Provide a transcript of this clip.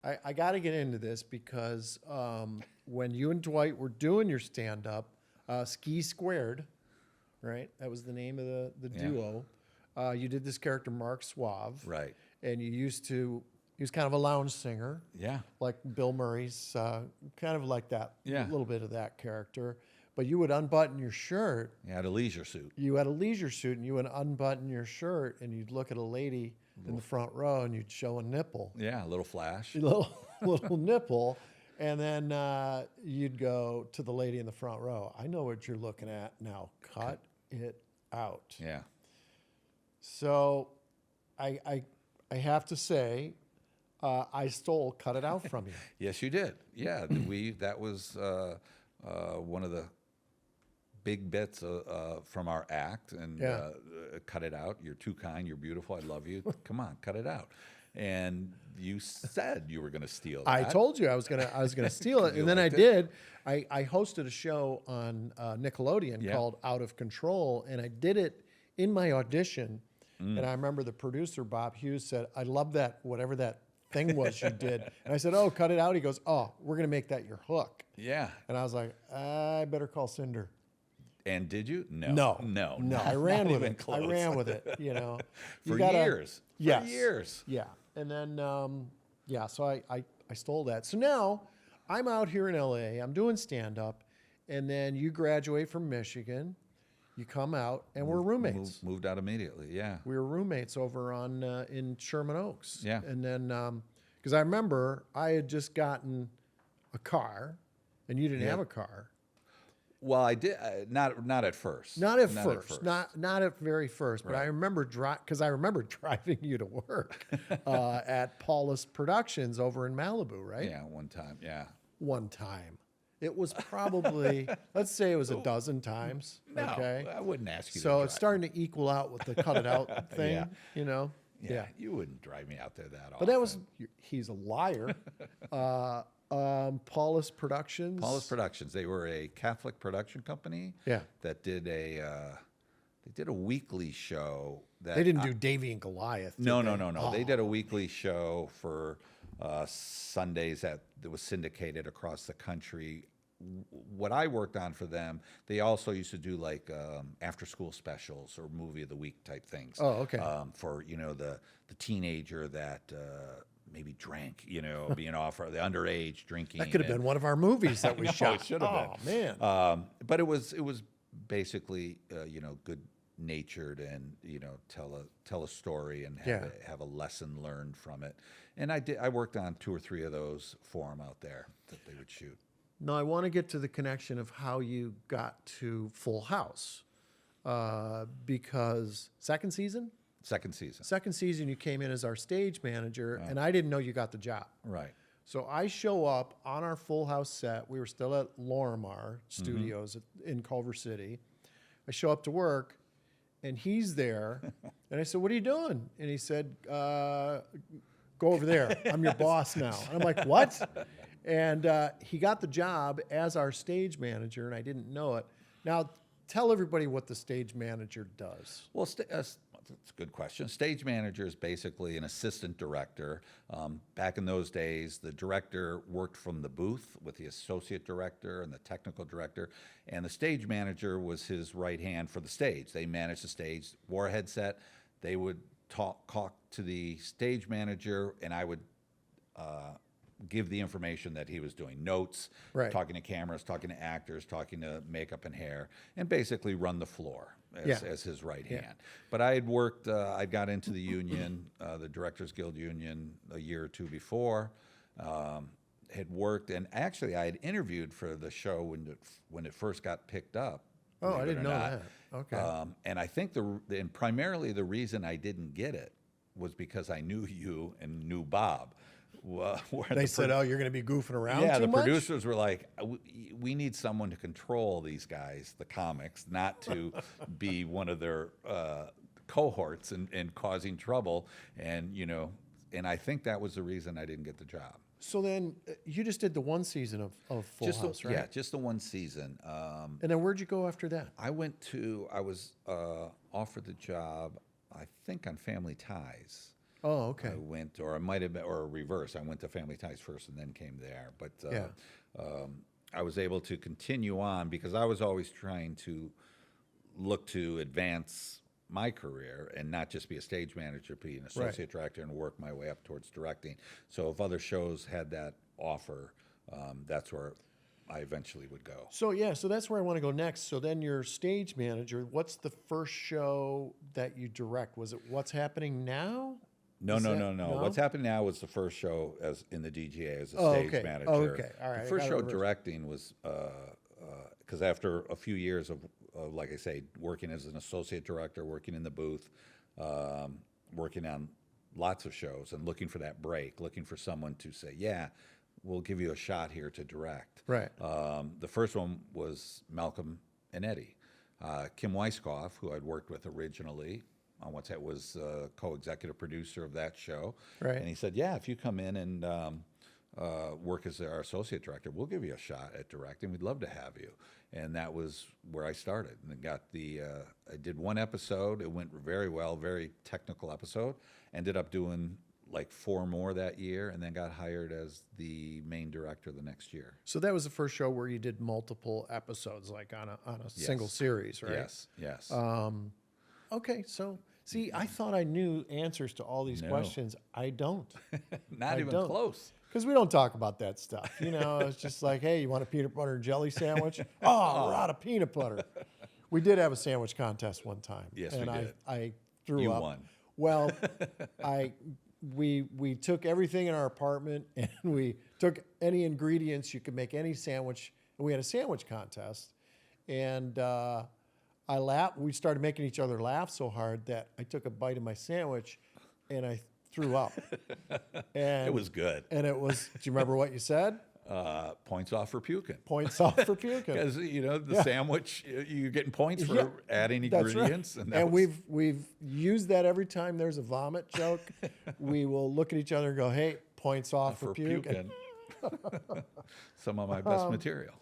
I got to get into this because when you and Dwight were doing your stand-up, Ski Squared, right? That was the name of the duo. You did this character, Mark Suave. Right. And he was kind of a lounge singer. Yeah. Like Bill Murray's, kind of like that, Yeah. a little bit of that character. But you would unbutton your shirt. You had a leisure suit. You had a leisure suit, and you would unbutton your shirt, and you'd look at a lady in the front row, and you'd show a nipple. Yeah, a little flash. Little nipple. And then you'd go to the lady in the front row. I know what you're looking at now. Cut it out. Yeah. So I have to say, I stole Cut It Out from you. Yes, you did. Yeah, that was one of the big bits from our act, and Cut It Out. You're too kind. You're beautiful. I love you. Come on, cut it out. And you said you were going to steal that. I told you I was gonna steal it, and then I did. I hosted a show on Nickelodeon called Out of Control, and I did it in my audition. And I remember the producer, Bob Hughes, said, "I love that, whatever that thing was you did." And I said, "Oh, cut it out." He goes, "Oh, we're going to make that your hook." Yeah. And I was like, I better call Cinder. And did you? No. No. Not, I ran with even it. close. I ran with it, you know. For years. Yes. For years. Yeah. And then, so I stole that. So now I'm out here in LA. I'm doing stand-up. And then you graduate from Michigan. You come out, and we're roommates. Moved out immediately, yeah. We were roommates over on in Sherman Oaks. Yeah. And then, because I remember I had just gotten a car, and you didn't have a car. Well, I did not at first. Not at very first. But Right. I remember because I remember driving you to work at Paulus Productions over in Malibu, right? Yeah, one time. Yeah. One time. It was probably, let's say it was a dozen times. No, Okay. I wouldn't ask you. So to it's drive. starting to equal out with the cut it out thing, Yeah. you know? Yeah, you wouldn't drive me out there that often. But that was, he's a liar. Paulus Productions. Paulus Productions. They were a Catholic production company. Yeah. That did they did a weekly show. That They didn't do Davy and Goliath. Did No. they? They did a weekly show for Sundays that was syndicated across the country. What I worked on for them, they also used to do like after-school specials or movie of the week type things. Oh, okay. For the teenager that maybe drank, being off, or the underage drinking. That could have been one of our movies that we shot. It should have been. Oh, man. But it was basically good natured and tell a story and have a lesson learned from it. And I worked on 2 or 3 of those for them out there that they would shoot. No, I want to get to the connection of how you got to Full House, because second season you came in as our stage manager, and I didn't know you got the job. Right. So I show up on our Full House set. We were still at Lorimar Studios in Culver City. I show up to work, and he's there, and I said, "What are you doing?" And he said, "Go over there. I'm your boss now." And I'm like, "What?" And he got the job as our stage manager, and I didn't know it. Now, tell everybody what the stage manager does. Well, that's a good question. Stage manager is basically an assistant director. Back in those days, the director worked from the booth with the associate director and the technical director, and the stage manager was his right hand for the stage. They managed the stage, wore a headset. They would talk to the stage manager, and I would give the information that he was doing, notes, Right. talking to cameras, talking to actors, talking to makeup and hair, and basically run the floor as his right hand. But I had worked, I got into the union, the Directors Guild Union, a year or 2 before, had worked, and actually I had interviewed for the show when it first got picked up. Oh, I believe it didn't or know not. that. Okay. And I think and primarily the reason I didn't get it was because I knew you and knew Bob. They said, "Oh, you're going to be goofing around Yeah, too the much?" producers were like, we need someone to control these guys, the comics, not to be one of their cohorts and causing trouble." And, I think that was the reason I didn't get the job. So then you just did the one season of Full House, right? Yeah, just the one season. And then where'd you go after that? I was offered the job, I think, on Family Ties. Oh, okay. I went, or I might have been, or reverse. I went to Family Ties first and then came there. But Yeah. I was able to continue on because I was always trying to look to advance my career and not just be a stage manager, be an associate director and work my way up towards directing. So if other shows had that offer, that's where I eventually would go. So yeah, so that's where I want to go next. So then you're stage manager. What's the first show that you direct? Was it What's Happening Now? No, Is no, that- no, no. no? What's happening now was the first show as in the DGA as a Oh, stage okay. manager. Oh, okay. All right. I The first got it show reversed. directing was because after a few years of, like I say, working as an associate director, working in the booth, working on lots of shows, and looking for that break, looking for someone to say, "Yeah, we'll give you a shot here to direct." Right. The first one was Malcolm and Eddie. Kim Weiskopf, who I'd worked with originally on What's That, was co-executive producer of that show. Right. And he said, yeah, if you come in and work as our associate director, we'll give you a shot at directing. We'd love to have you. And that was where I started. And I did one episode. It went very well, very technical episode. Ended up doing like 4 more that year, and then got hired as the main director the next year. So that was the first show where you did multiple episodes, like on a single series, right? Yes, yes. Okay, so see, I thought I knew answers to all these No. questions. I don't, Not I even don't. close. because we don't talk about that stuff. You know, it's just like, hey, you want a peanut butter and jelly sandwich? Oh, we're out of peanut butter. We did have a sandwich contest one time. Yes, and we did. I threw You up. won. Well, we took everything in our apartment and we took any ingredients you could make any sandwich, and we had a sandwich contest. And I laughed. We started making each other laugh so hard that I took a bite of my sandwich and I threw up. And It was good. And it was. Do you remember what you said? Points off for puking. Points off for puking. Because the sandwich, you're getting points for Yeah, adding That's right. ingredients, and that And was, we've used that every time there's a vomit joke. We will look at each other and go, "Hey, points off for puking." Some of my best material.